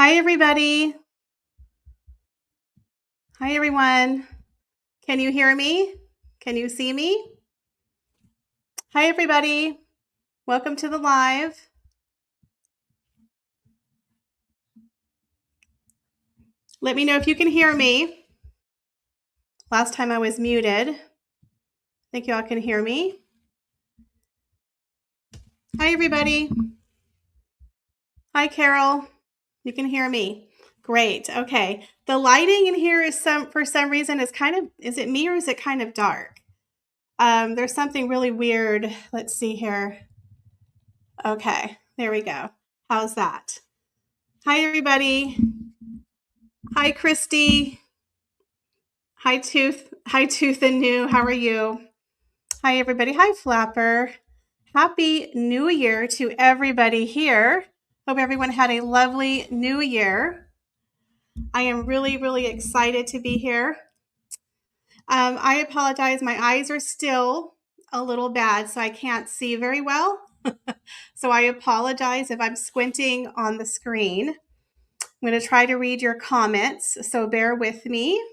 Hi, everybody. Hi, everyone. Can you hear me? Can you see me? Hi, everybody. Welcome to the live. Let me know if you can hear me. Last time I was muted. I think y'all can hear me. Hi, everybody. Hi, Carol. You can hear me. Great. Okay. The lighting in here is for some reason is it me or is it kind of dark? There's something really weird. Let's see here. Okay. There we go. How's that? Hi, everybody. Hi, Christy. Hi, Tooth. Hi, Tooth and New. How are you? Hi, everybody. Hi, Flapper. Happy New Year to everybody here. Hope everyone had a lovely New Year. I am really, really excited to be here. I apologize. My eyes are still a little bad, so I can't see very well. So I apologize if I'm squinting on the screen. I'm going to try to read your comments, so bear with me.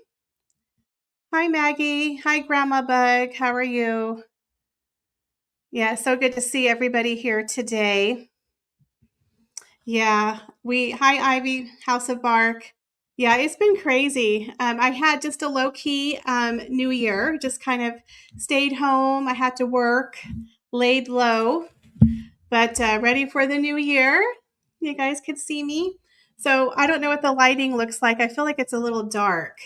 Hi, Maggie. Hi, Grandma Bug. How are you? Yeah, so good to see everybody here today. Yeah, hi, Ivy, House of Bark. Yeah, it's been crazy. I had just a low key New Year, just kind of stayed home. I had to work, laid low, but ready for the new year. You guys could see me. So I don't know what the lighting looks like. I feel like it's a little dark.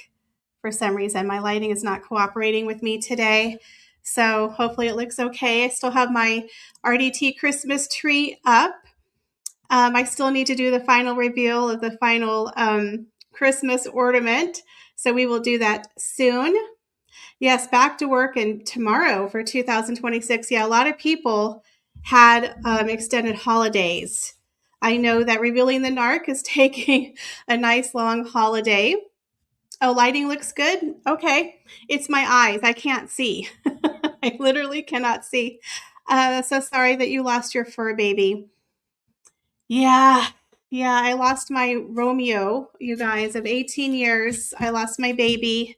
For some reason. My lighting is not cooperating with me today. So hopefully it looks okay. I still have my RDT Christmas tree up. I still need to do the final reveal of the final Christmas ornament. So we will do that soon. Yes, back to work and tomorrow for 2026. Yeah, a lot of people had extended holidays. I know that revealing the narc is taking a nice long holiday. Oh, lighting looks good? Okay. It's my eyes. I can't see. I literally cannot see. So sorry that you lost your fur baby. Yeah. Yeah, I lost my Romeo, you guys, of 18 years. I lost my baby.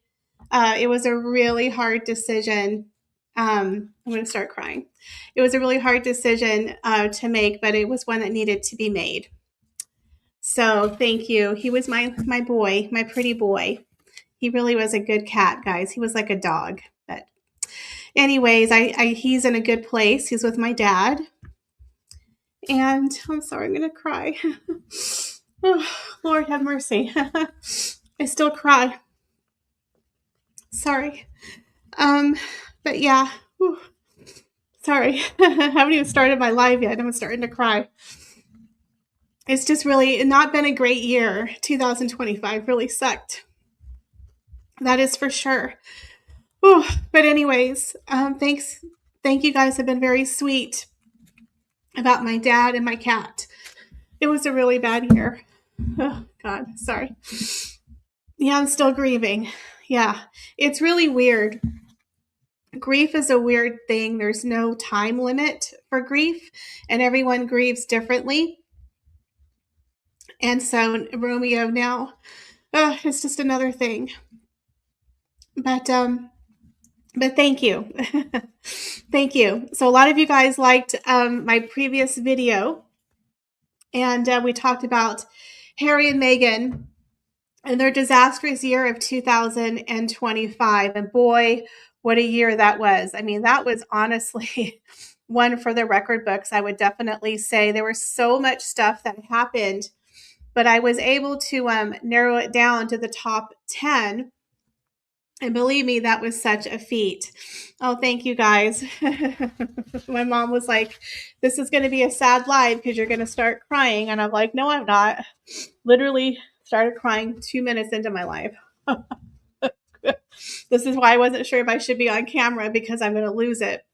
It was a really hard decision. I'm going to start crying. It was a really hard decision to make, but it was one that needed to be made. So thank you. He was my boy, my pretty boy. He really was a good cat, guys. He was like a dog. But anyways, he's in a good place. He's with my dad. And I'm sorry, I'm gonna cry. Oh, Lord have mercy. I still cry. Sorry. But yeah. Whew. Sorry. I haven't even started my live yet. I'm starting to cry. It's just really not been a great year. 2025 really sucked. That is for sure. Oh, but anyways, thanks. Thank you guys have been very sweet about my dad and my cat. It was a really bad year. Oh, God, sorry. Yeah, I'm still grieving. Yeah, it's really weird. Grief is a weird thing. There's no time limit for grief, and everyone grieves differently. And so Romeo now, it's just another thing. But thank you. Thank you. So a lot of you guys liked my previous video, and we talked about Harry and Meghan and their disastrous year of 2025. And boy, what a year that was. I mean, that was honestly one for the record books. I would definitely say there was so much stuff that happened, but I was able to narrow it down to the top 10. And believe me, that was such a feat. Oh, thank you guys. My mom was like, this is going to be a sad live because you're going to start crying. And I'm like, no, I'm not. Literally started crying 2 minutes into my life. This is why I wasn't sure if I should be on camera because I'm going to lose it.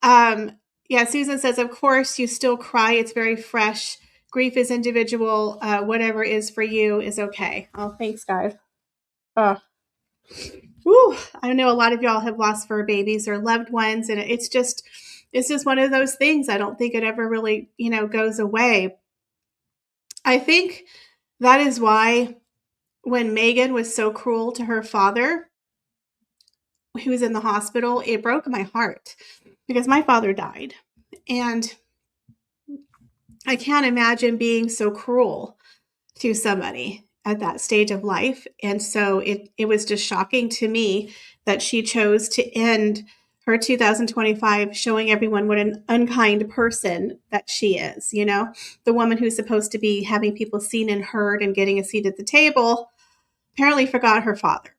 Yeah, Susan says, of course, you still cry. It's very fresh. Grief is individual. Whatever is for you is okay. Oh, thanks, guys. Oh. Whew, I know a lot of y'all have lost fur babies or loved ones, and it's just one of those things. I don't think it ever really, goes away. I think that is why when Meghan was so cruel to her father, who was in the hospital, it broke my heart because my father died. And I can't imagine being so cruel to somebody at that stage of life. And so it was just shocking to me that she chose to end her 2025 showing everyone what an unkind person that she is, you know, the woman who's supposed to be having people seen and heard and getting a seat at the table apparently forgot her father,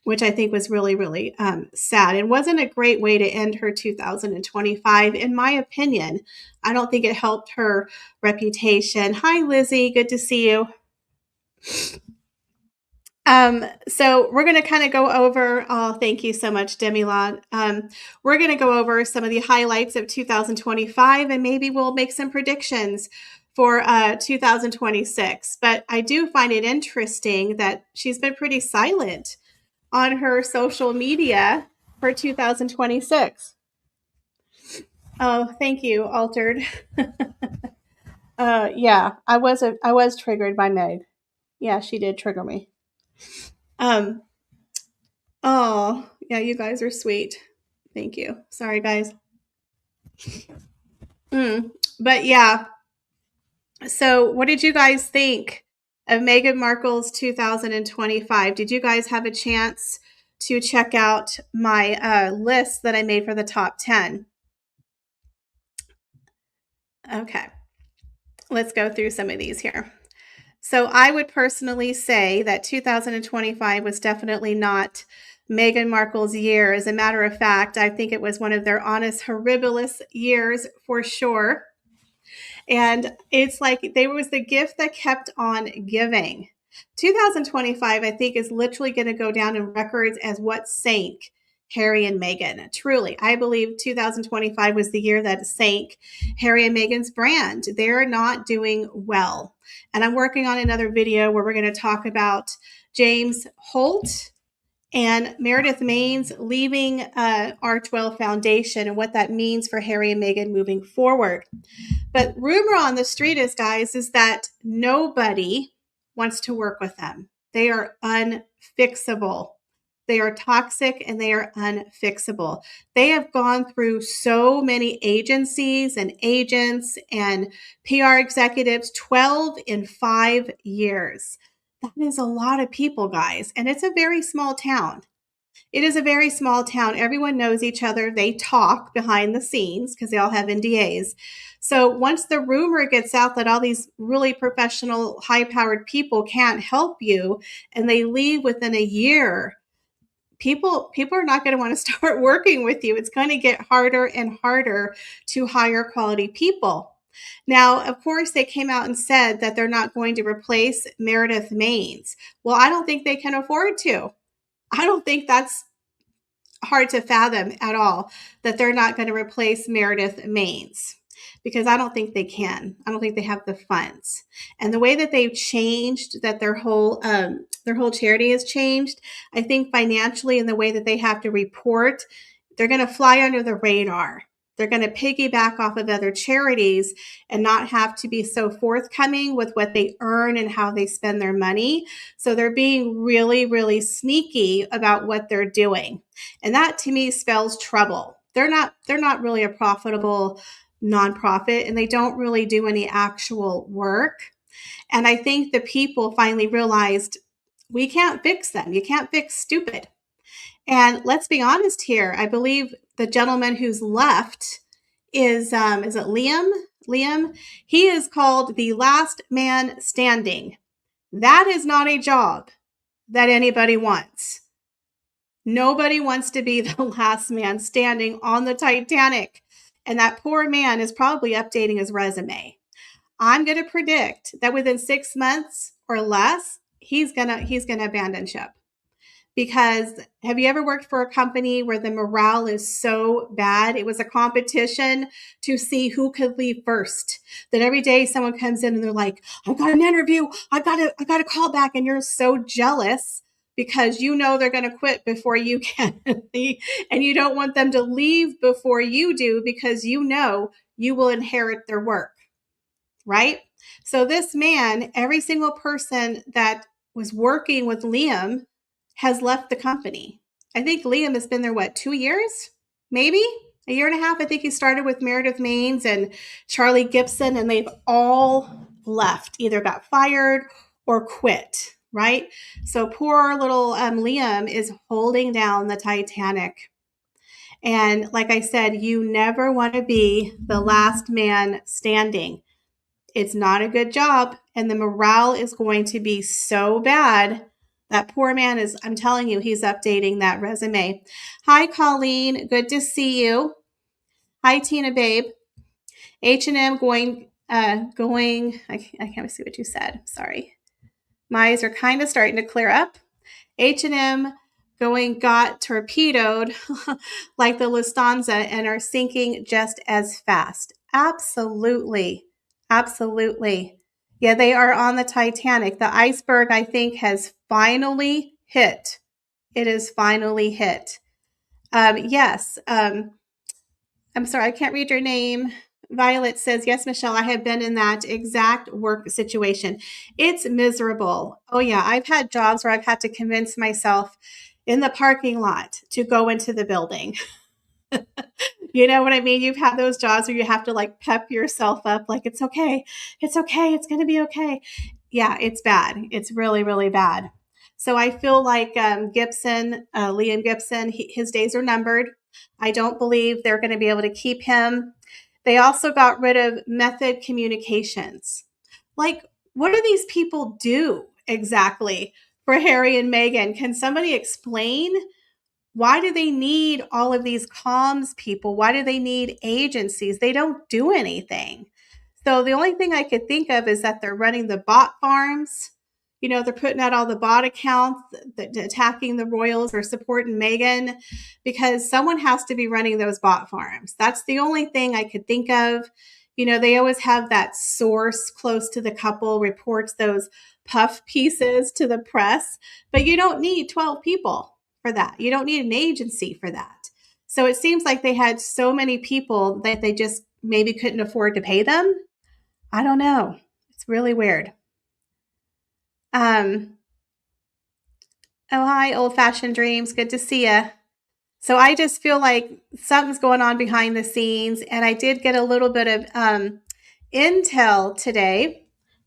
which I think was really, really sad. It wasn't a great way to end her 2025, in my opinion. I don't think it helped her reputation. Hi, Lizzie. Good to see you. So we're going to kind of go over, oh, thank you so much, Demilon. We're going to go over some of the highlights of 2025 and maybe we'll make some predictions for 2026. But I do find it interesting that she's been pretty silent on her social media for 2026. Oh, thank you, Altered. Yeah, I was triggered by Meg. Yeah, she did trigger me. Um, oh, yeah, you guys are sweet. Thank you. Sorry, guys. But yeah, so what did you guys think of Meghan Markle's 2025? Did you guys have a chance to check out my list that I made for the top 10? Okay, let's go through some of these here. So I would personally say that 2025 was definitely not Meghan Markle's year. As a matter of fact, I think it was one of their honest, horribilous years for sure. And it's like they was the gift that kept on giving. 2025, I think, is literally going to go down in records as what sank Harry and Meghan. Truly, I believe 2025 was the year that sank Harry and Meghan's brand. They're not doing well. And I'm working on another video where we're going to talk about James Holt and Meredith Maines leaving Archwell Foundation and what that means for Harry and Meghan moving forward. But rumor on the street is that nobody wants to work with them. They are unfixable. They are toxic and they are unfixable. They have gone through so many agencies and agents and PR executives, 12 in 5 years. That is a lot of people, guys. And it's a very small town. It is a very small town. Everyone knows each other. They talk behind the scenes because they all have NDAs. So once the rumor gets out that all these really professional, high-powered people can't help you and they leave within a year, people are not going to want to start working with you. It's going to get harder and harder to hire quality people. Now, of course, they came out and said that they're not going to replace Meredith Maines. Well, I don't think they can afford to. I don't think that's hard to fathom at all that they're not going to replace Meredith Maines because I don't think they can. I don't think they have the funds. And the way that they've changed, that their whole charity has changed, I think financially in the way that they have to report, they're going to fly under the radar. They're going to piggyback off of other charities and not have to be so forthcoming with what they earn and how they spend their money. So they're being really, really sneaky about what they're doing. And that to me spells trouble. They're not really a profitable nonprofit and they don't really do any actual work. And I think the people finally realized we can't fix them. You can't fix stupid. And let's be honest here. I believe the gentleman who's left is it Liam? Liam? He is called the last man standing. That is not a job that anybody wants. Nobody wants to be the last man standing on the Titanic. And that poor man is probably updating his resume. I'm going to predict that within 6 months or less, he's going to abandon ship. Because have you ever worked for a company where the morale is so bad? It was a competition to see who could leave first. That every day someone comes in and they're like, I got an interview. I got a call back. And you're so jealous because you know they're going to quit before you can. And you don't want them to leave before you do because you know you will inherit their work. right? So this man, every single person that was working with Liam has left the company. I think Liam has been there, 2 years? Maybe? A year and a half. I think he started with Meredith Maines and Charlie Gibson, and they've all left, either got fired or quit, right? So poor little Liam is holding down the Titanic. And like I said, you never want to be the last man standing. It's not a good job, and the morale is going to be so bad. That poor man is, I'm telling you, he's updating that resume. Hi, Colleen. Good to see you. Hi, Tina, babe. H&M I can't see what you said. Sorry. My eyes are kind of starting to clear up. H&M got torpedoed like the Lufthansa and are sinking just as fast. Absolutely. Absolutely. Yeah, they are on the Titanic. The iceberg, I think, has finally hit. It is finally hit. Yes. I'm sorry, I can't read your name. Violet says, yes, Michelle, I have been in that exact work situation. It's miserable. Oh, yeah. I've had jobs where I've had to convince myself in the parking lot to go into the building. You know what I mean? You've had those jobs where you have to like pep yourself up, like, it's okay. It's okay. It's going to be okay. Yeah, it's bad. It's really, really bad. So I feel like Liam Gibson, his days are numbered. I don't believe they're going to be able to keep him. They also got rid of Method Communications. Like, what do these people do exactly for Harry and Meghan? Can somebody explain? Why do they need all of these comms people? Why do they need agencies? They don't do anything. So the only thing I could think of is that they're running the bot farms. You know, they're putting out all the bot accounts, attacking the royals or supporting Meghan, because someone has to be running those bot farms. That's the only thing I could think of. You know, they always have that source close to the couple, reports those puff pieces to the press, but you don't need 12 people for that. You don't need an agency for that. So it seems like they had so many people that they just maybe couldn't afford to pay them. I don't know. It's really weird. Oh, hi, Old Fashioned Dreams. Good to see you. So I just feel like something's going on behind the scenes. And I did get a little bit of intel today.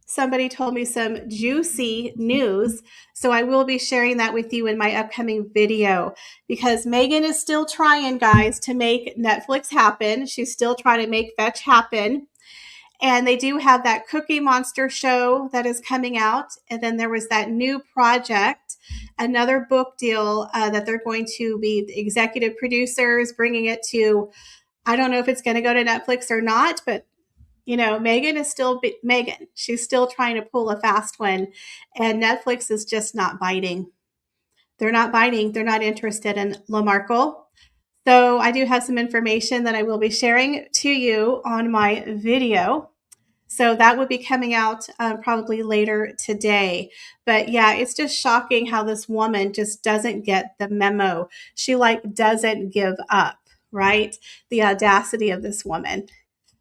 Somebody told me some juicy news. So I will be sharing that with you in my upcoming video, because Meghan is still trying, guys, to make Netflix happen. She's still trying to make Fetch happen. And they do have that Cookie Monster show that is coming out. And then there was that new project, another book deal that they're going to be the executive producers, bringing it to, I don't know if it's going to go to Netflix or not, but you know, Meghan is still Meghan. She's still trying to pull a fast one. And Netflix is just not biting. They're not biting. They're not interested in Markle. So I do have some information that I will be sharing to you on my video. So that will be coming out probably later today. But yeah, it's just shocking how this woman just doesn't get the memo. She like doesn't give up, right? The audacity of this woman.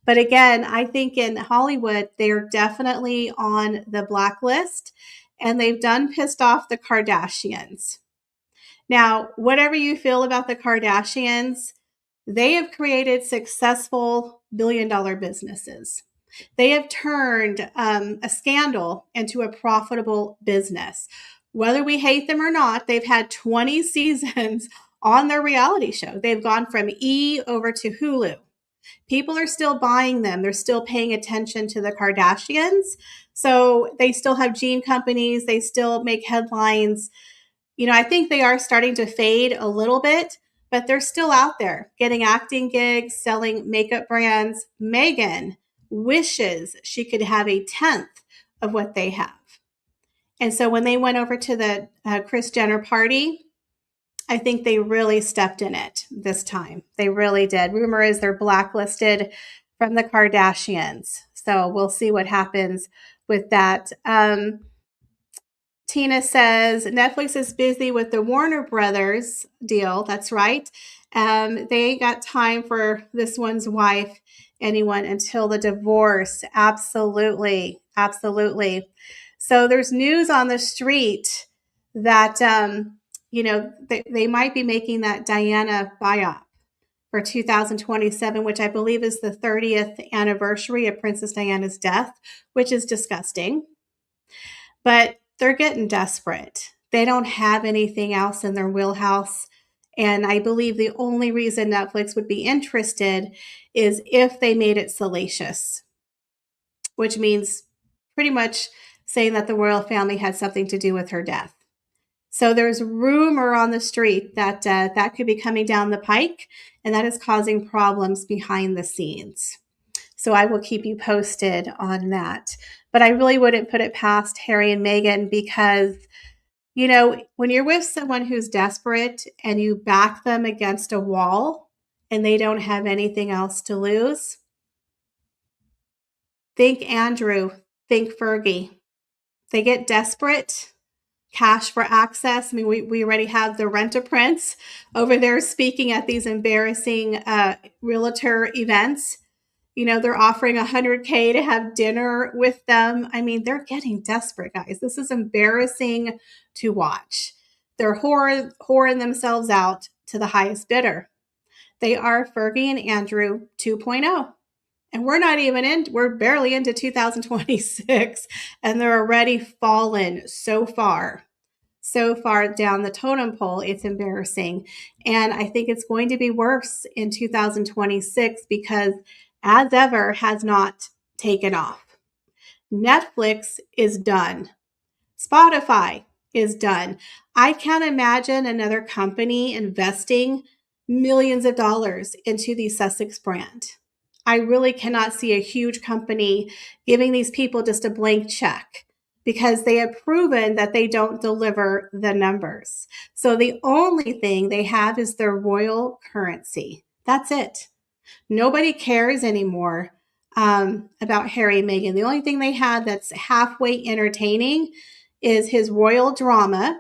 But again, I think in Hollywood, they're definitely on the blacklist, and they've done pissed off the Kardashians. Now, whatever you feel about the Kardashians, they have created successful billion-dollar businesses. They have turned a scandal into a profitable business. Whether we hate them or not, they've had 20 seasons on their reality show. They've gone from E over to Hulu. People are still buying them. They're still paying attention to the Kardashians. So they still have gene companies. They still make headlines. You know, I think they are starting to fade a little bit, but they're still out there getting acting gigs, selling makeup brands. Meghan wishes she could have a tenth of what they have. And so when they went over to the Kris Jenner party, I think they really stepped in it this time. They really did. Rumor is they're blacklisted from the Kardashians. So we'll see what happens with that. Tina says Netflix is busy with the Warner Brothers deal. That's right. They ain't got time for this one's wife. anyone until the divorce. Absolutely. Absolutely. So there's news on the street that, they might be making that Diana biop for 2027, which I believe is the 30th anniversary of Princess Diana's death, which is disgusting. But they're getting desperate. They don't have anything else in their wheelhouse. And I believe the only reason Netflix would be interested is if they made it salacious, which means pretty much saying that the royal family had something to do with her death. So there's rumor on the street that that could be coming down the pike, and that is causing problems behind the scenes. So I will keep you posted on that. But I really wouldn't put it past Harry and Meghan because, when you're with someone who's desperate and you back them against a wall and they don't have anything else to lose, think Andrew, think Fergie. They get desperate, cash for access. I mean, we already have the Rent-A-Prince over there speaking at these embarrassing realtor events. They're offering $100K to have dinner with them. I mean, they're getting desperate, guys. This is embarrassing to watch. They're whoring themselves out to the highest bidder. They are Fergie and Andrew 2.0. And we're barely into 2026, and they're already fallen so far down the totem pole. It's embarrassing. And I think it's going to be worse in 2026 because as ever has not taken off. Netflix is done. Spotify is done. I can't imagine another company investing millions of dollars into the Sussex brand. I really cannot see a huge company giving these people just a blank check because they have proven that they don't deliver the numbers. So the only thing they have is their royal currency. That's it. Nobody cares anymore about Harry and Meghan. The only thing they had that's halfway entertaining is his royal drama.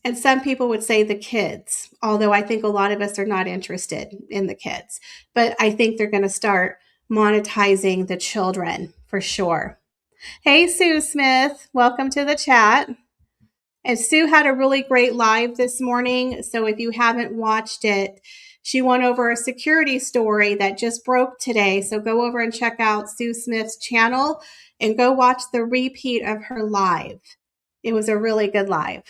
And some people would say the kids, although I think a lot of us are not interested in the kids. But I think they're going to start monetizing the children for sure. Hey, Sue Smith, welcome to the chat. And Sue had a really great live this morning. So if you haven't watched it, she went over a security story that just broke today. So go over and check out Sue Smith's channel and go watch the repeat of her live. It was a really good live.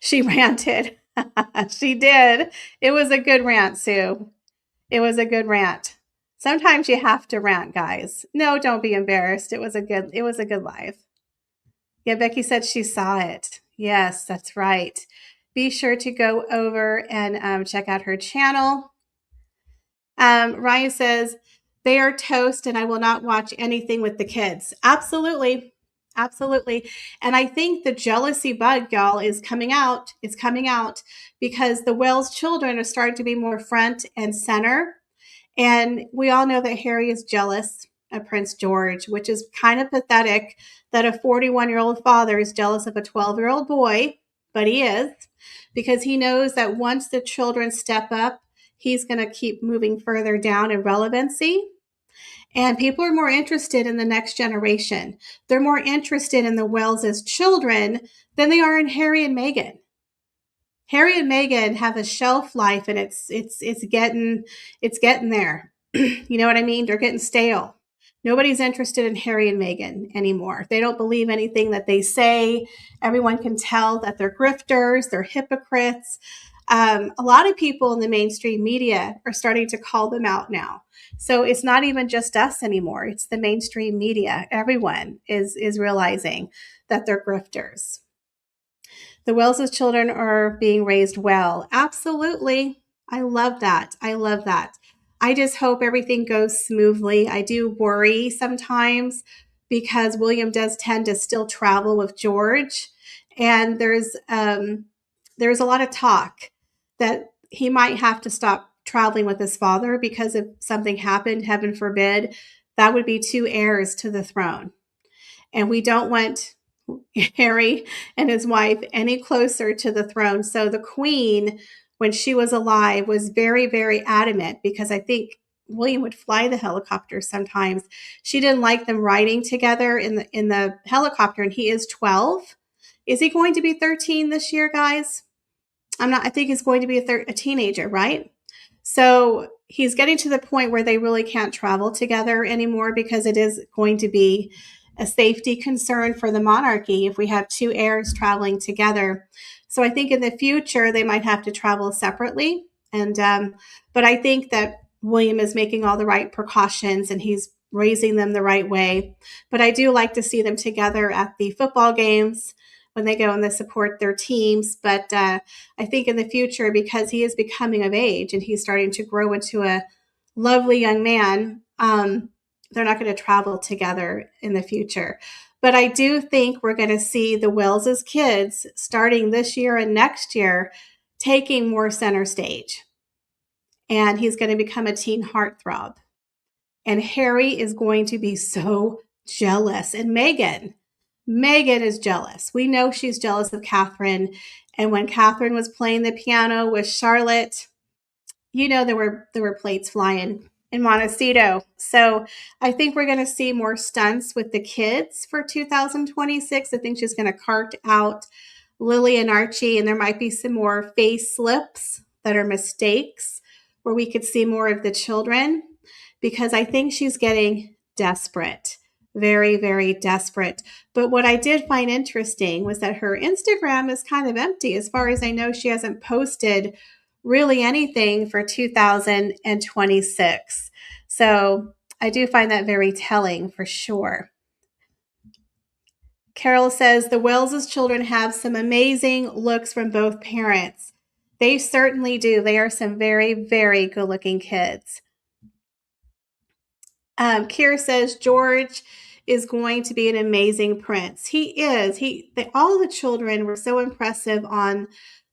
She ranted. She did. It was a good rant, Sue. It was a good rant. Sometimes you have to rant, guys. No, don't be embarrassed. It was a good live. Yeah, Becky said she saw it. Yes, that's right. Be sure to go over and check out her channel. Ryan says, they are toast and I will not watch anything with the kids. Absolutely. Absolutely. And I think the jealousy bug, y'all, is coming out. It's coming out because the Wells children are starting to be more front and center. And we all know that Harry is jealous of Prince George, which is kind of pathetic that a 41-year-old father is jealous of a 12-year-old boy, but he is, because he knows that once the children step up, he's going to keep moving further down in relevancy. And people are more interested in the next generation. They're more interested in the Wells as children than they are in Harry and Meghan. Harry and Meghan have a shelf life, and it's getting there. You know what I mean? They're getting stale. Nobody's interested in Harry and Meghan anymore. They don't believe anything that they say. Everyone can tell that they're grifters, they're hypocrites. A lot of people in the mainstream media are starting to call them out now. So it's not even just us anymore. It's the mainstream media. Everyone is realizing that they're grifters. The Wells' children are being raised well. Absolutely. I love that. I love that. I just hope everything goes smoothly. I do worry sometimes because William does tend to still travel with George. And there's a lot of talk that he might have to stop traveling with his father because if something happened, heaven forbid, that would be two heirs to the throne. And we don't want Harry and his wife any closer to the throne. So the Queen when she was alive, was very, very adamant, because I think William would fly the helicopter sometimes. She didn't like them riding together in the helicopter, and he is 12. Is he going to be 13 this year, guys? I think he's going to be a teenager, right? So he's getting to the point where they really can't travel together anymore, because it is going to be a safety concern for the monarchy if we have two heirs traveling together. So I think in the future they might have to travel separately. And but I think that William is making all the right precautions and he's raising them the right way. But I do like to see them together at the football games when they go and they support their teams. But I think in the future, because he is becoming of age and he's starting to grow into a lovely young man, they're not going to travel together in the future. But I do think we're going to see the Wellses kids starting this year and next year taking more center stage. And he's going to become a teen heartthrob. And Harry is going to be so jealous. And Meghan is jealous. We know she's jealous of Catherine. And when Catherine was playing the piano with Charlotte, there were plates flying in Montecito. So I think we're going to see more stunts with the kids for 2026. I think she's going to cart out Lily and Archie, and there might be some more face slips that are mistakes where we could see more of the children, because I think she's getting desperate. Very, very desperate. But what I did find interesting was that her Instagram is kind of empty. As far as I know, she hasn't posted really anything for 2026. So I do find that very telling for sure. Carol says the Wellses children have some amazing looks from both parents. They certainly do. They are some very, very good looking kids. Kira says George is going to be an amazing prince. He is. All the children were so impressive on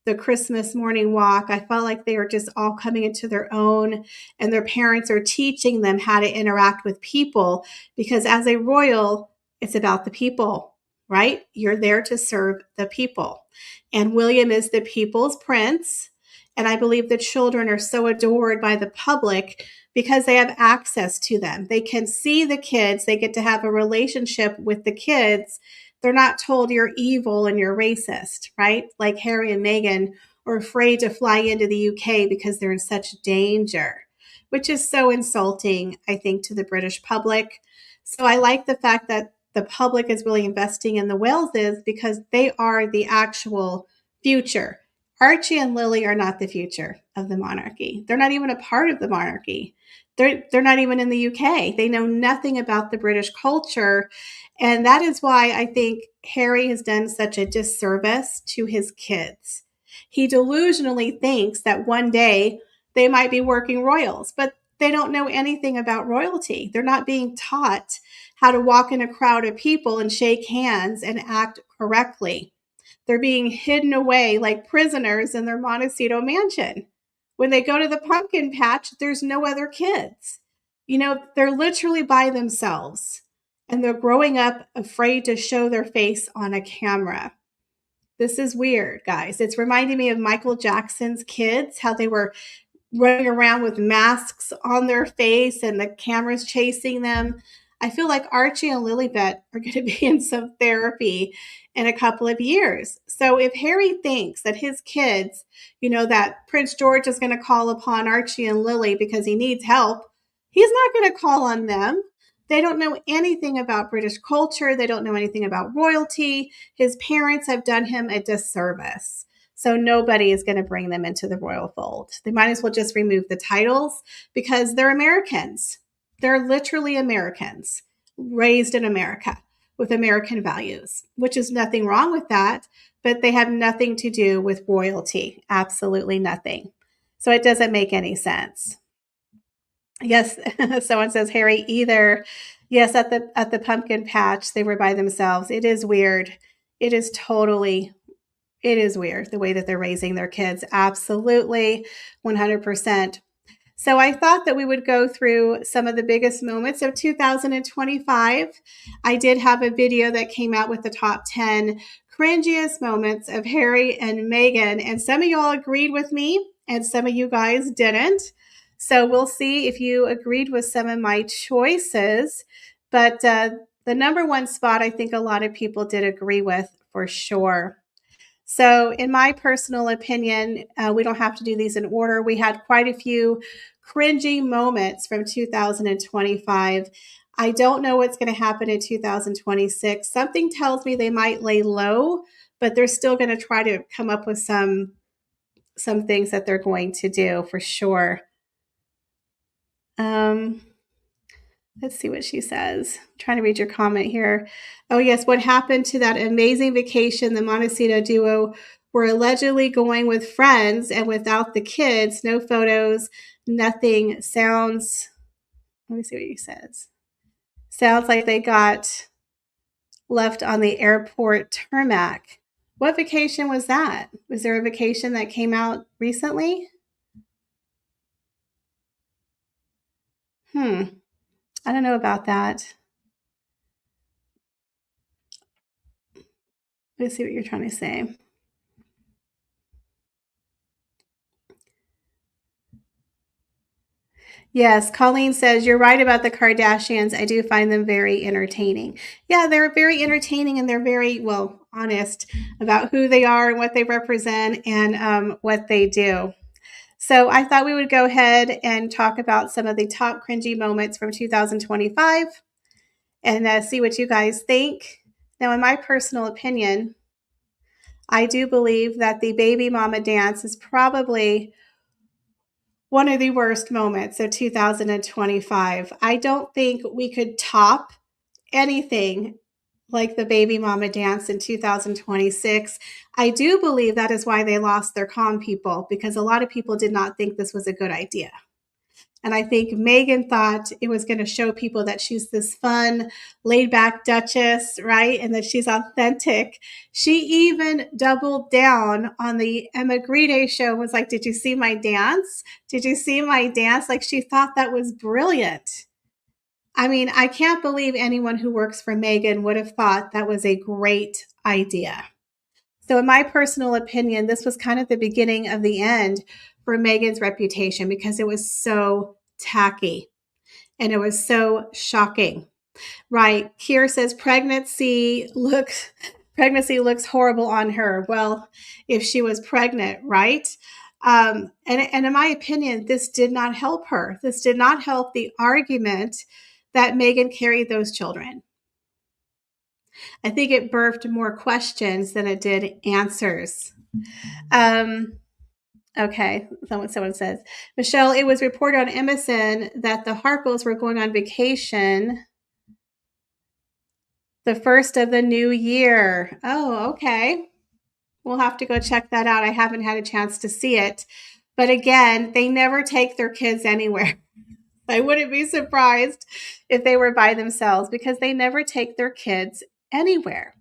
the Christmas morning walk. I felt like they were just all coming into their own, and their parents are teaching them how to interact with people, because as a royal, it's about the people, right? You're there to serve the people. And William is the people's prince. And I believe the children are so adored by the public because they have access to them. They can see the kids. They get to have a relationship with the kids. They're not told you're evil and you're racist, right? Like Harry and Meghan are afraid to fly into the UK because they're in such danger, which is so insulting, I think, to the British public. So I like the fact that the public is really investing in the Waleses, because they are the actual future. Archie and Lily are not the future of the monarchy. They're not even a part of the monarchy. They're not even in the UK. They know nothing about the British culture. And that is why I think Harry has done such a disservice to his kids. He delusionally thinks that one day they might be working royals, but they don't know anything about royalty. They're not being taught how to walk in a crowd of people and shake hands and act correctly. They're being hidden away like prisoners in their Montecito mansion. When they go to the pumpkin patch, there's no other kids. They're literally by themselves, and they're growing up afraid to show their face on a camera. This is weird, guys. It's reminding me of Michael Jackson's kids, how they were running around with masks on their face and the cameras chasing them. I feel like Archie and Lilibet are going to be in some therapy in a couple of years. So if Harry thinks that his kids, that Prince George is going to call upon Archie and Lily because he needs help, he's not going to call on them. They don't know anything about British culture. They don't know anything about royalty. His parents have done him a disservice. So nobody is going to bring them into the royal fold. They might as well just remove the titles, because they're Americans. They're literally Americans raised in America with American values, which is nothing wrong with that, but they have nothing to do with royalty. Absolutely nothing. So it doesn't make any sense. Yes, someone says Harry either. Yes, at the pumpkin patch, they were by themselves. It is weird. It is weird the way that they're raising their kids. Absolutely, 100%. So I thought that we would go through some of the biggest moments of 2025. I did have a video that came out with the top 10 cringiest moments of Harry and Meghan, and some of y'all agreed with me, and some of you guys didn't. So we'll see if you agreed with some of my choices. But the number one spot, I think a lot of people did agree with for sure. So, in my personal opinion, we don't have to do these in order. We had quite a few cringy moments from 2025. I don't know what's going to happen in 2026. Something tells me they might lay low, but they're still going to try to come up with some things that they're going to do for sure. Um, let's see what she says. I'm trying to read your comment here. Oh, yes. What happened to that amazing vacation the Montecito duo were allegedly going with friends and without the kids? No photos, nothing. Sounds, let me see what he says. Sounds like they got left on the airport tarmac. What vacation was that? Was there a vacation that came out recently? I don't know about that. Let's see what you're trying to say. Yes, Colleen says, you're right about the Kardashians. I do find them very entertaining. Yeah, they're very entertaining and they're very, well, honest about who they are and what they represent and what they do. So I thought we would go ahead and talk about some of the top cringy moments from 2025 and see what you guys think. Now, in my personal opinion, I do believe that the baby mama dance is probably one of the worst moments of 2025. I don't think we could top anything like the baby mama dance in 2026. I do believe that is why they lost their comm people, because a lot of people did not think this was a good idea. And I think Meghan thought it was going to show people that she's this fun, laid back duchess, right? And that she's authentic. She even doubled down on the Emma Grede show, was like, did you see my dance? Did you see my dance? Like, she thought that was brilliant. I mean, I can't believe anyone who works for Meghan would have thought that was a great idea. So, in my personal opinion, this was kind of the beginning of the end for Meghan's reputation because it was so tacky and it was so shocking. Right. Kier says pregnancy looks horrible on her. Well, if she was pregnant, right? And in my opinion, this did not help her. This did not help the argument that Meghan carried those children. I think it birthed more questions than it did answers. Okay, someone says, Michelle, it was reported on MSN that the Harkles were going on vacation the first of the new year. Oh, okay. We'll have to go check that out. I haven't had a chance to see it. But again, they never take their kids anywhere. I wouldn't be surprised if they were by themselves because they never take their kids anywhere.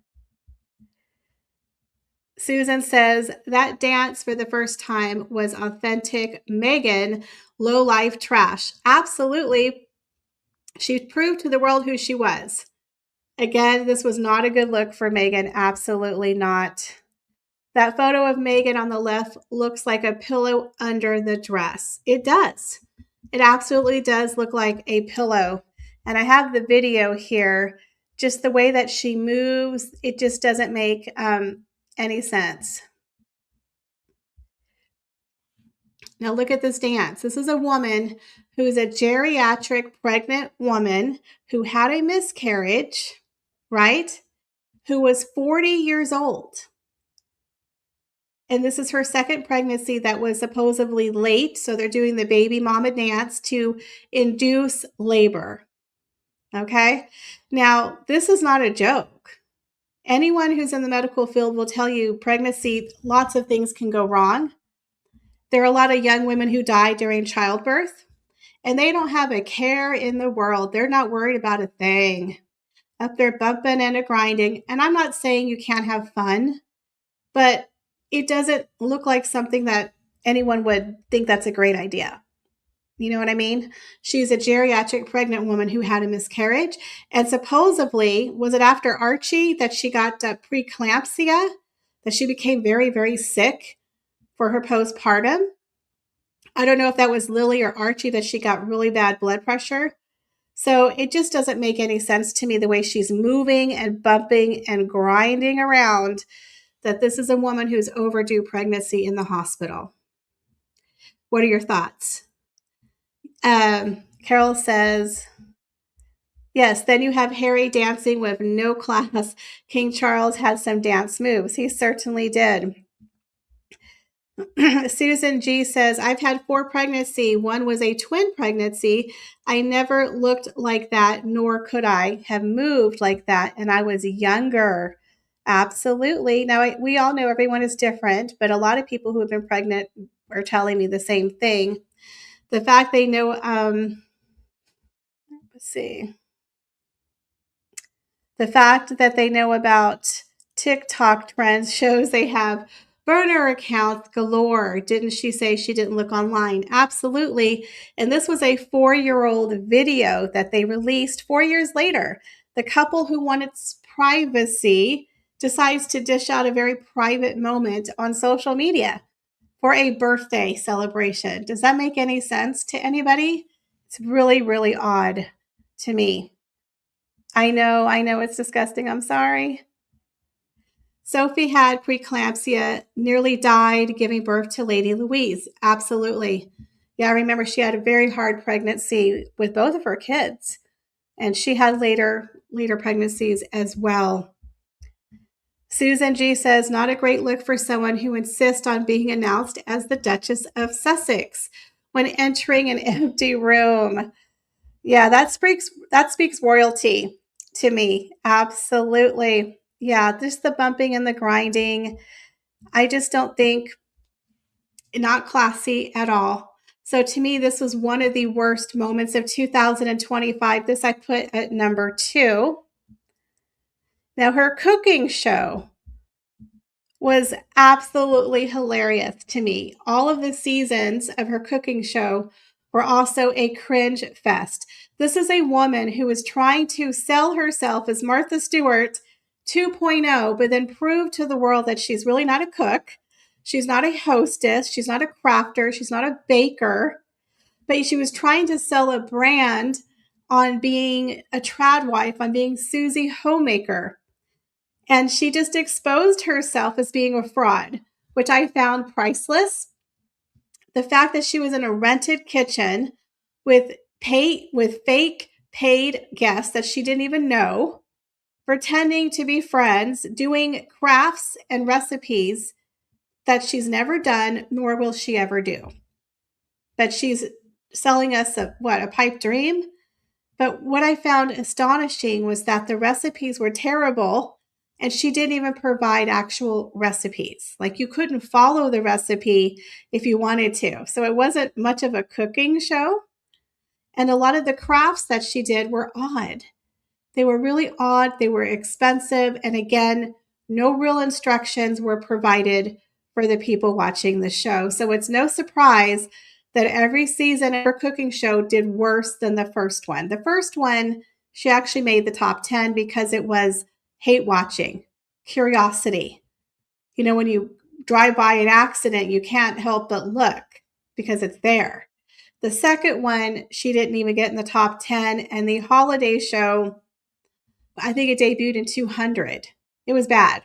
Susan says that dance for the first time was authentic Meghan, low life trash. Absolutely. She proved to the world who she was. Again, this was not a good look for Meghan. Absolutely not. That photo of Meghan on the left looks like a pillow under the dress. It does. It absolutely does look like a pillow. And I have the video here. Just the way that she moves, it just doesn't make any sense. Now look at this dance. This is a woman who's a geriatric pregnant woman who had a miscarriage, right? Who was 40 years old. And this is her second pregnancy that was supposedly late. So they're doing the baby mama dance to induce labor. Okay. Now, this is not a joke. Anyone who's in the medical field will tell you pregnancy, lots of things can go wrong. There are a lot of young women who die during childbirth, and they don't have a care in the world. They're not worried about a thing. Up there bumping and a grinding. And I'm not saying you can't have fun, but it doesn't look like something that anyone would think that's a great idea. You know what I mean? She's a geriatric pregnant woman who had a miscarriage. And supposedly, was it after Archie that she got preeclampsia, that she became very, very sick for her postpartum? I don't know if that was Lily or Archie that she got really bad blood pressure. So it just doesn't make any sense to me the way she's moving and bumping and grinding around, that this is a woman who's overdue pregnancy in the hospital. What are your thoughts? Carol says, yes, then you have Harry dancing with no class. King Charles had some dance moves. He certainly did. Susan G says, I've had 4 pregnancy. One was a twin pregnancy. I never looked like that, nor could I have moved like that. And I was younger. Absolutely. Now, we all know everyone is different, but a lot of people who have been pregnant are telling me the same thing. The fact they know, let's see. The fact that they know about TikTok trends shows they have burner accounts galore. Didn't she say she didn't look online? Absolutely. And this was a 4-year-old video that they released 4 years later. The couple who wanted privacy decides to dish out a very private moment on social media for a birthday celebration. Does that make any sense to anybody? It's really, really odd to me. I know it's disgusting. I'm sorry. Sophie had preeclampsia, nearly died giving birth to Lady Louise. Absolutely. Yeah, I remember she had a very hard pregnancy with both of her kids, and she had later pregnancies as well. Susan G says, not a great look for someone who insists on being announced as the Duchess of Sussex when entering an empty room. Yeah, that speaks royalty to me. Absolutely. Yeah, just the bumping and the grinding. I just don't think, not classy at all. So to me, this was one of the worst moments of 2025. This I put at number 2. Now, her cooking show was absolutely hilarious to me. All of the seasons of her cooking show were also a cringe fest. This is a woman who is trying to sell herself as Martha Stewart 2.0, but then prove to the world that she's really not a cook. She's not a hostess. She's not a crafter. She's not a baker. But she was trying to sell a brand on being a trad wife, on being Susie Homemaker. And she just exposed herself as being a fraud, which I found priceless. The fact that she was in a rented kitchen with fake paid guests that she didn't even know, pretending to be friends, doing crafts and recipes that she's never done, nor will she ever do. But she's selling us a pipe dream? But what I found astonishing was that the recipes were terrible, and she didn't even provide actual recipes. Like, you couldn't follow the recipe if you wanted to. So it wasn't much of a cooking show. And a lot of the crafts that she did were odd. They were really odd. They were expensive. And again, no real instructions were provided for the people watching the show. So it's no surprise that every season of her cooking show did worse than the first one. The first one, she actually made the top 10 because it was hate watching, curiosity. You know, when you drive by an accident, you can't help but look because it's there. The second one, she didn't even get in the top 10. And the holiday show, I think it debuted in 200. It was bad.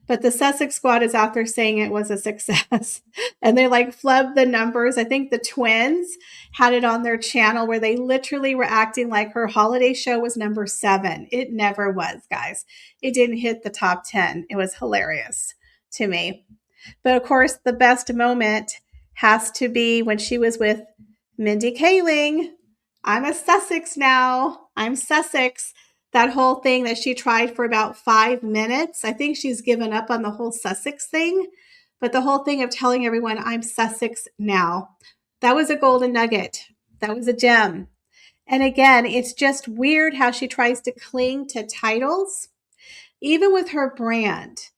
But the Sussex squad is out there saying it was a success. And they like flubbed the numbers. I think the twins had it on their channel where they literally were acting like her holiday show was number 7. It never was, guys. It didn't hit the top 10. It was hilarious to me. But of course, the best moment has to be when she was with Mindy Kaling. I'm a Sussex now. I'm Sussex. That whole thing that she tried for about 5 minutes. I think she's given up on the whole Sussex thing. But the whole thing of telling everyone I'm Sussex now, that was a golden nugget. That was a gem. And again, it's just weird how she tries to cling to titles. Even with her brand,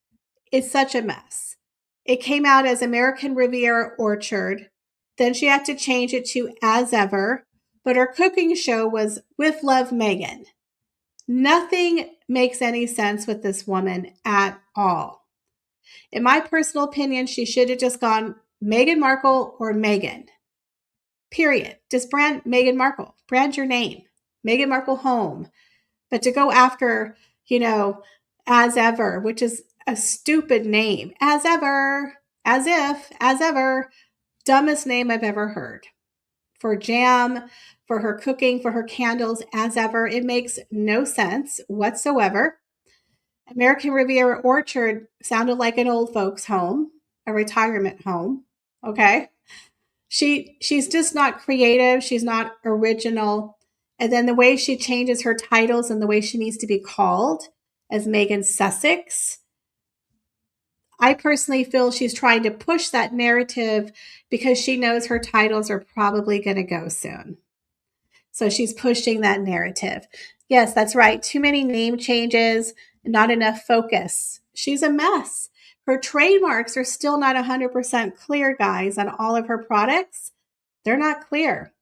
it's such a mess. It came out as American Riviera Orchard. Then she had to change it to As Ever. But her cooking show was With Love, Meghan. Nothing makes any sense with this woman at all. In my personal opinion, she should have just gone Meghan Markle or Meghan. period. Just brand Meghan Markle, brand your name, Meghan Markle Home. But to go after, as ever, which is a stupid name, as ever, as if, as ever, dumbest name I've ever heard. For jam, for her cooking, for her candles, as ever, it makes no sense whatsoever. American Riviera Orchard sounded like an old folks home, a retirement home. Okay. She's just not creative, she's not original. And then the way she changes her titles and the way she needs to be called as Megan Sussex, I personally feel she's trying to push that narrative because she knows her titles are probably going to go soon. So she's pushing that narrative. Yes, that's right. Too many name changes, not enough focus. She's a mess. Her trademarks are still not 100% clear, guys, on all of her products. They're not clear.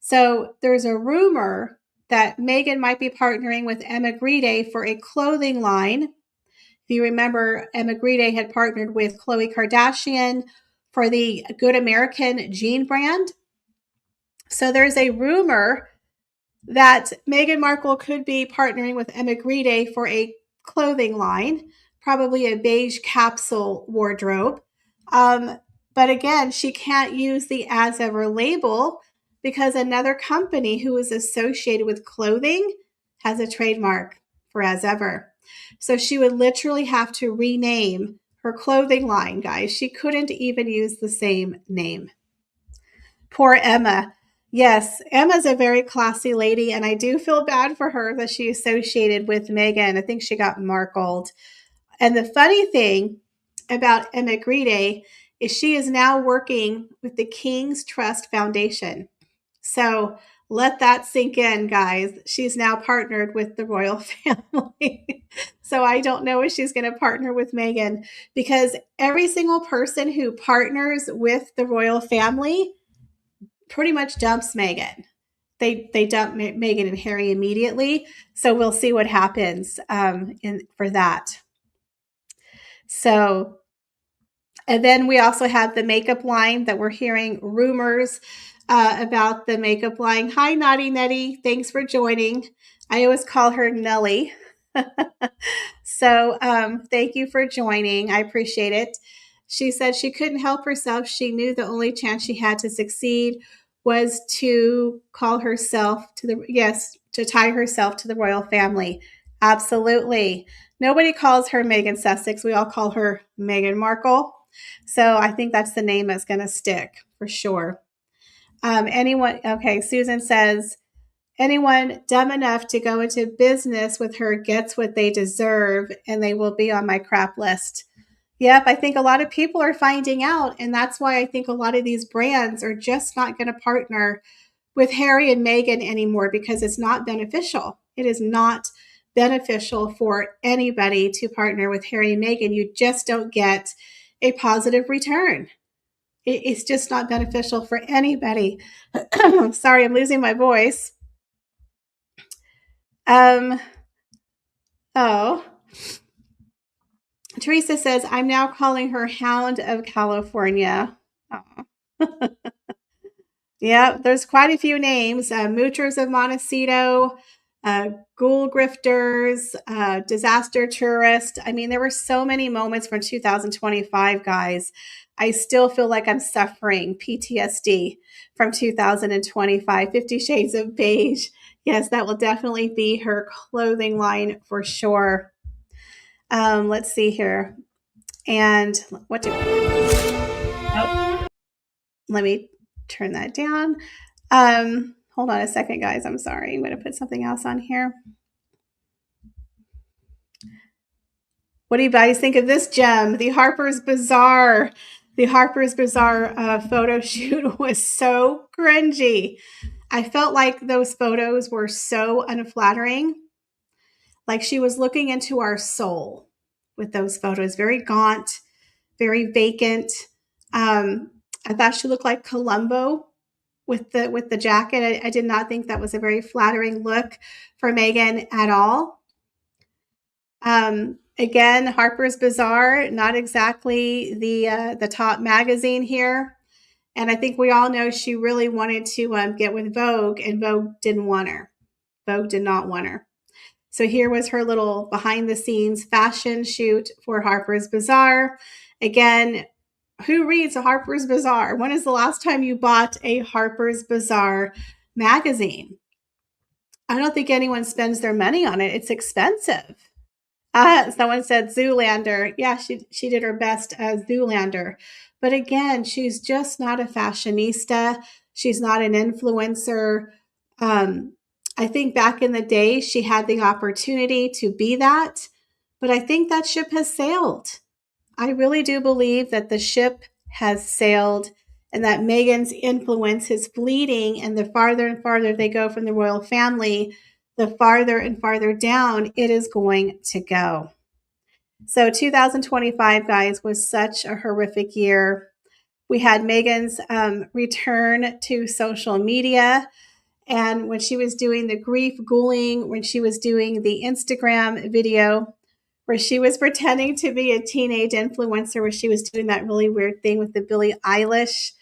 So there's a rumor that Meghan might be partnering with Emma Grede for a clothing line. If you remember, Emma Grede had partnered with Khloe Kardashian for the Good American jean brand. So there's a rumor that Meghan Markle could be partnering with Emma Grede for a clothing line, probably a beige capsule wardrobe. But again, she can't use the As Ever label because another company who is associated with clothing has a trademark for As Ever. So she would literally have to rename her clothing line, guys. She couldn't even use the same name. Poor Emma. Yes, Emma's a very classy lady, and I do feel bad for her that she associated with Meghan. I think she got markled. And the funny thing about Emma Grede is she is now working with the King's Trust Foundation. So let that sink in, guys. She's now partnered with the royal family. So I don't know if she's going to partner with Meghan because every single person who partners with the royal family pretty much dumps Meghan. They dump Meghan and Harry immediately. So we'll see what happens for that. So, and then we also have the makeup line that we're hearing rumors about the makeup line. Hi, Naughty Nettie. Thanks for joining. I always call her Nellie. So thank you for joining. I appreciate it. She said she couldn't help herself. She knew the only chance she had to succeed was to call herself to tie herself to the royal family. Absolutely. Nobody calls her Meghan Sussex. We all call her Meghan Markle. So I think that's the name that's going to stick for sure. Okay, Susan says, anyone dumb enough to go into business with her gets what they deserve, and they will be on my crap list. Yep, I think a lot of people are finding out, and that's why I think a lot of these brands are just not going to partner with Harry and Meghan anymore because it's not beneficial. It is not beneficial for anybody to partner with Harry and Meghan. You just don't get a positive return. It's just not beneficial for anybody. Sorry, I'm losing my voice. Teresa says, I'm now calling her Hound of California. Yeah, there's quite a few names. Moochers of Montecito, Ghoul Grifters, Disaster Tourist. I mean, there were so many moments from 2025, guys. I still feel like I'm suffering PTSD from 2025. 50 Shades of Beige. Yes, that will definitely be her clothing line for sure. Let's see here. And let me turn that down. Hold on a second, guys. I'm sorry. I'm going to put something else on here. What do you guys think of this gem? The Harper's Bazaar. The Harper's Bazaar photo shoot was so cringy. I felt like those photos were so unflattering. Like she was looking into our soul with those photos. Very gaunt, very vacant. I thought she looked like Columbo with the jacket. I did not think that was a very flattering look for Meghan at all. Again, Harper's Bazaar, not exactly the top magazine here. And I think we all know she really wanted to get with Vogue, and Vogue didn't want her. Vogue did not want her. So here was her little behind the scenes fashion shoot for Harper's Bazaar. Again, who reads a Harper's Bazaar? When is the last time you bought a Harper's Bazaar magazine? I don't think anyone spends their money on it. It's expensive. Someone said Zoolander. Yeah, she did her best as Zoolander. But again, she's just not a fashionista. She's not an influencer. Um, I think back in the day, she had the opportunity to be that, but I think that ship has sailed. I really do believe that the ship has sailed and that Meghan's influence is fleeting. And the farther and farther they go from the royal family, the farther and farther down it is going to go. So 2025, guys, was such a horrific year. We had Meghan's return to social media. And when she was doing the grief ghouling, when she was doing the Instagram video, where she was pretending to be a teenage influencer, where she was doing that really weird thing with the Billie Eilish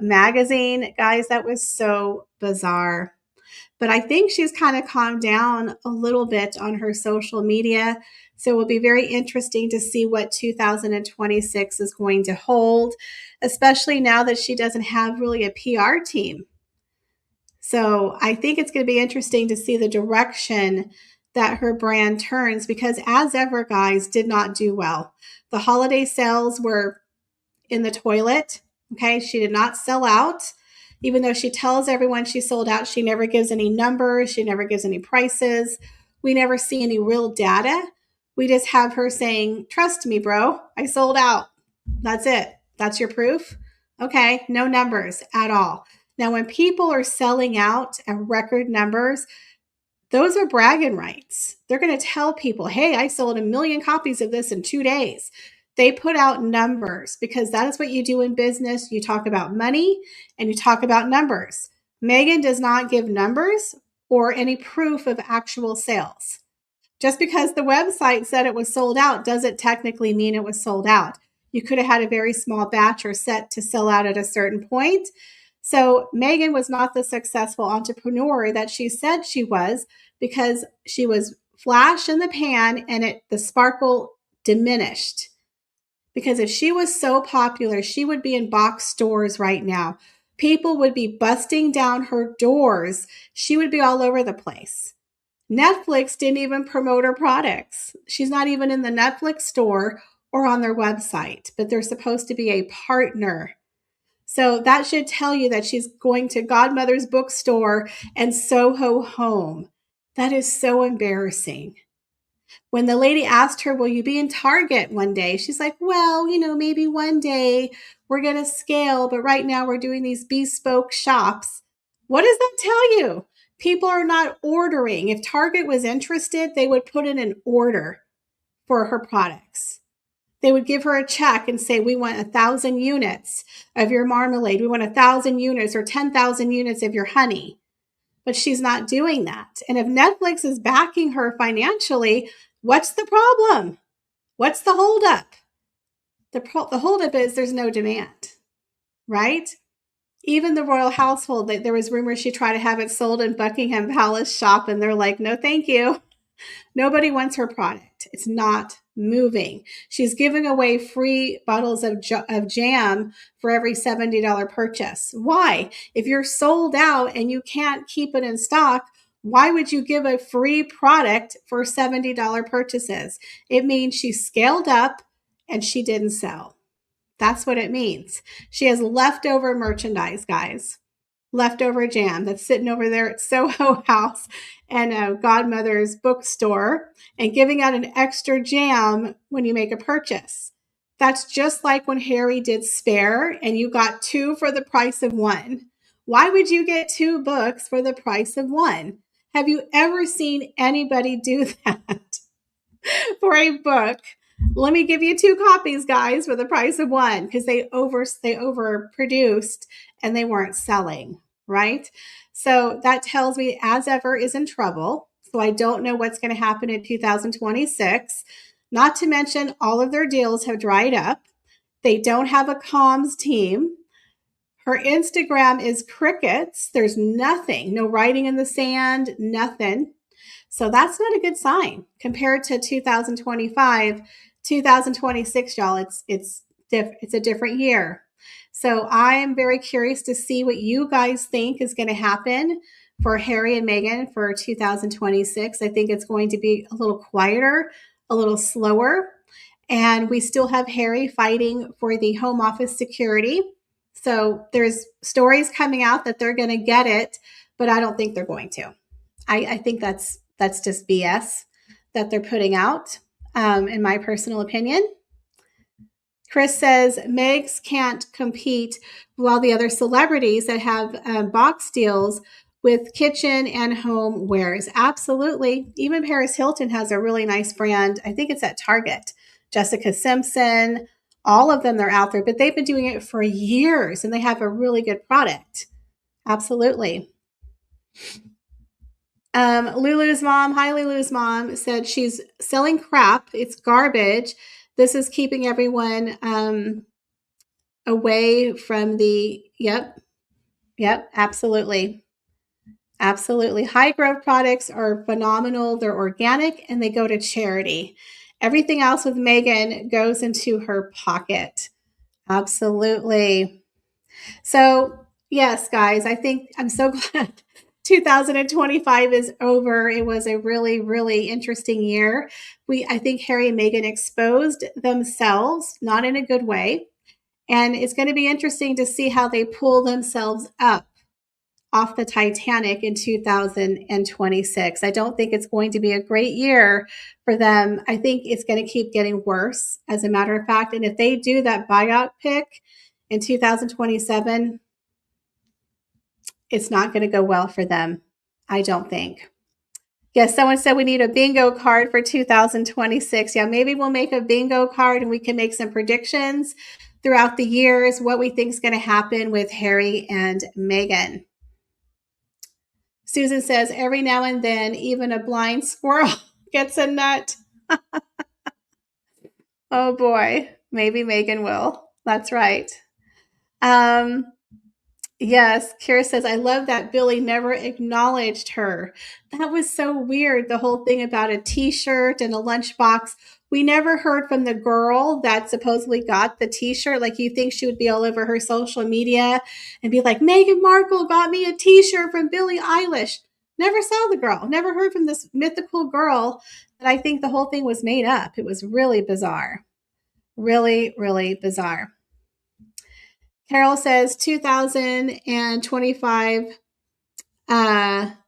magazine. Guys, that was so bizarre. But I think she's kind of calmed down a little bit on her social media. So it will be very interesting to see what 2026 is going to hold, especially now that she doesn't have really a PR team. So I think it's going to be interesting to see the direction that her brand turns, because as ever, guys, did not do well. The holiday sales were in the toilet. Okay. She did not sell out. Even though she tells everyone she sold out, she never gives any numbers. She never gives any prices. We never see any real data. We just have her saying, trust me, bro, I sold out. That's it. That's your proof. Okay. No numbers at all. Now, when people are selling out at record numbers, those are bragging rights. They're going to tell people, hey, I sold 1 million copies of this in 2 days. They put out numbers because that is what you do in business. You talk about money and you talk about numbers. Meghan does not give numbers or any proof of actual sales. Just because the website said it was sold out doesn't technically mean it was sold out. You could have had a very small batch or set to sell out at a certain point. So Meghan was not the successful entrepreneur that she said she was, because she was flash in the pan and the sparkle diminished. Because if she was so popular, she would be in box stores right now. People would be busting down her doors. She would be all over the place. Netflix didn't even promote her products. She's not even in the Netflix store or on their website, but they're supposed to be a partner. So that should tell you that she's going to Godmother's bookstore and Soho Home. That is so embarrassing. When the lady asked her, will you be in Target one day? She's like, well, maybe one day we're going to scale, but right now we're doing these bespoke shops. What does that tell you? People are not ordering. If Target was interested, they would put in an order for her products. They would give her a check and say, we want 1,000 units of your marmalade. We want 1,000 units or 10,000 units of your honey. But she's not doing that. And if Netflix is backing her financially, what's the problem? What's the holdup? The holdup is there's no demand, right? Even the royal household, there was rumors she tried to have it sold in Buckingham Palace shop, and they're like, no, thank you. Nobody wants her product. It's not moving. She's giving away free bottles of jam for every $70 purchase. Why? If you're sold out and you can't keep it in stock, why would you give a free product for $70 purchases? It means she scaled up and she didn't sell. That's what it means. She has leftover merchandise, guys. Leftover jam that's sitting over there at Soho House and Godmother's bookstore, and giving out an extra jam when you make a purchase. That's just like when Harry did Spare and you got 2 for the price of 1. Why would you get 2 books for the price of 1? Have you ever seen anybody do that for a book? Let me give you 2 copies, guys, for the price of 1, because they overproduced and they weren't selling, right? So that tells me As Ever is in trouble. So I don't know what's going to happen in 2026. Not to mention all of their deals have dried up. They don't have a comms team. Her Instagram is crickets. There's nothing, no writing in the sand, nothing. So that's not a good sign compared to 2025, 2026, y'all. It's a different year. So I am very curious to see what you guys think is going to happen for Harry and Meghan for 2026. I think it's going to be a little quieter, a little slower. And we still have Harry fighting for the Home Office security. So there's stories coming out that they're going to get it, but I don't think they're going to. I think that's just BS that they're putting out, in my personal opinion. Chris says Megs can't compete with all the other celebrities that have box deals with kitchen and home wares. Absolutely. Even Paris Hilton has a really nice brand. I think it's at Target. Jessica Simpson, all of them, they're out there, but they've been doing it for years and they have a really good product. Absolutely. Lulu's mom, hi Lulu's mom, said she's selling crap. It's garbage. This is keeping everyone away from the, yep, absolutely. Absolutely. High growth products are phenomenal. They're organic and they go to charity. Everything else with Meghan goes into her pocket. Absolutely. So, yes, guys, I think I'm so glad 2025 is over. It was a really, really interesting year. I think Harry and Meghan exposed themselves, not in a good way. And it's going to be interesting to see how they pull themselves up off the Titanic in 2026. I don't think it's going to be a great year for them. I think it's going to keep getting worse, as a matter of fact. And if they do that buyout pick in 2027, it's not going to go well for them. I don't think. Yes, someone said we need a bingo card for 2026. Yeah, maybe we'll make a bingo card and we can make some predictions throughout the years, what we think is going to happen with Harry and Meghan. Susan says, every now and then, even a blind squirrel gets a nut. Oh boy, maybe Meghan will. That's right. Yes, Kira says, I love that Billy never acknowledged her. That was so weird, the whole thing about a t-shirt and a lunchbox. We never heard from the girl that supposedly got the t-shirt. Like, you think she would be all over her social media and be like, Meghan Markle got me a t-shirt from Billie Eilish. Never saw the girl. Never heard from this mythical girl. And I think the whole thing was made up. It was really bizarre. Really, really bizarre. Carol says 2025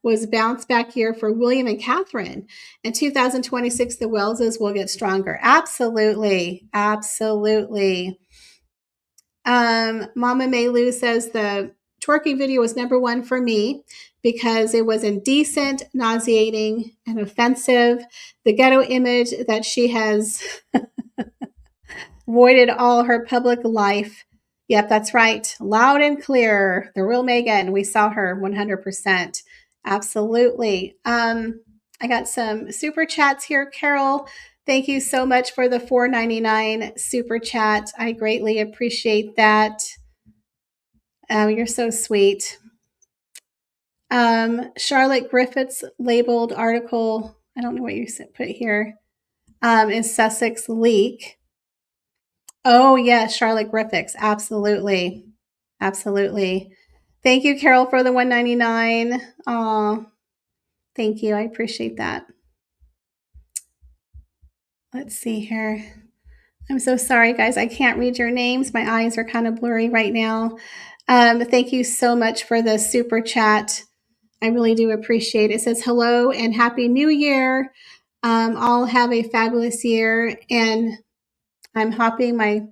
was a bounce back year for William and Catherine. In 2026, the Welleses will get stronger. Absolutely. Absolutely. Mama Maylu says the twerking video was number 1 for me because it was indecent, nauseating, and offensive. The ghetto image that she has voided all her public life. Yep, that's right. Loud and clear. The real Meghan. We saw her 100%. Absolutely. I got some super chats here, Carol. Thank you so much for the $4.99 super chat. I greatly appreciate that. You're so sweet. Charlotte Griffith's labeled article, I don't know what you put here, is Sussex leak. Oh, yes, Charlotte Griffiths. Absolutely. Absolutely. Thank you, Carol, for the $1.99. Oh, thank you. I appreciate that. Let's see here. I'm so sorry, guys. I can't read your names. My eyes are kind of blurry right now. Thank you so much for the super chat. I really do appreciate it. It says, hello and happy new year. All have a fabulous year. And I'm hoping my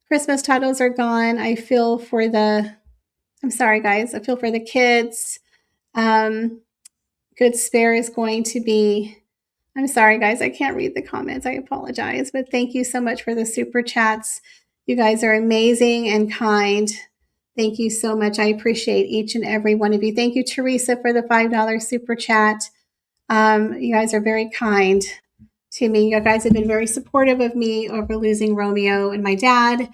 Christmas titles are gone. I feel for the, I'm sorry, guys. I feel for the kids. Good Spare is going to be, I'm sorry, guys. I can't read the comments. I apologize. But thank you so much for the super chats. You guys are amazing and kind. Thank you so much. I appreciate each and every one of you. Thank you, Teresa, for the $5 super chat. You guys are very kind to me. You guys have been very supportive of me over losing Romeo and my dad.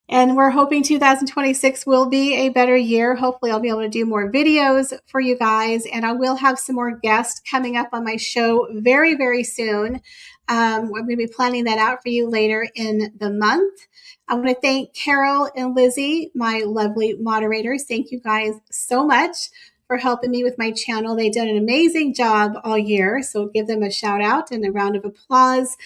And we're hoping 2026 will be a better year. Hopefully, I'll be able to do more videos for you guys, and I will have some more guests coming up on my show very, very soon. I'm going to be planning that out for you later in the month. I want to thank Carol and Lizzie, my lovely moderators. Thank you guys so much for helping me with my channel. They've done an amazing job all year, so give them a shout out and a round of applause.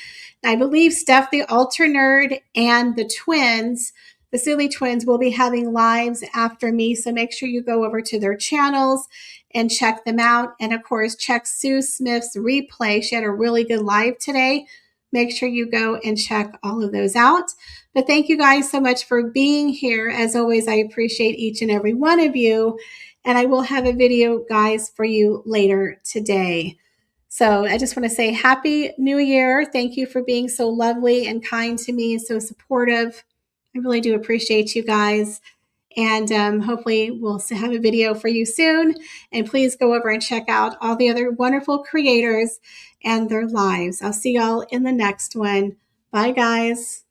I believe Steph, the Alter Nerd, and the twins, the Silly Twins, will be having lives after me. So make sure you go over to their channels and check them out. And of course, check Sue Smith's replay. She had a really good live today. Make sure you go and check all of those out. But thank you guys so much for being here. As always, I appreciate each and every one of you. And I will have a video, guys, for you later today. So I just want to say Happy New Year. Thank you for being so lovely and kind to me and so supportive. I really do appreciate you guys. And hopefully we'll have a video for you soon. And please go over and check out all the other wonderful creators and their lives. I'll see y'all in the next one. Bye, guys.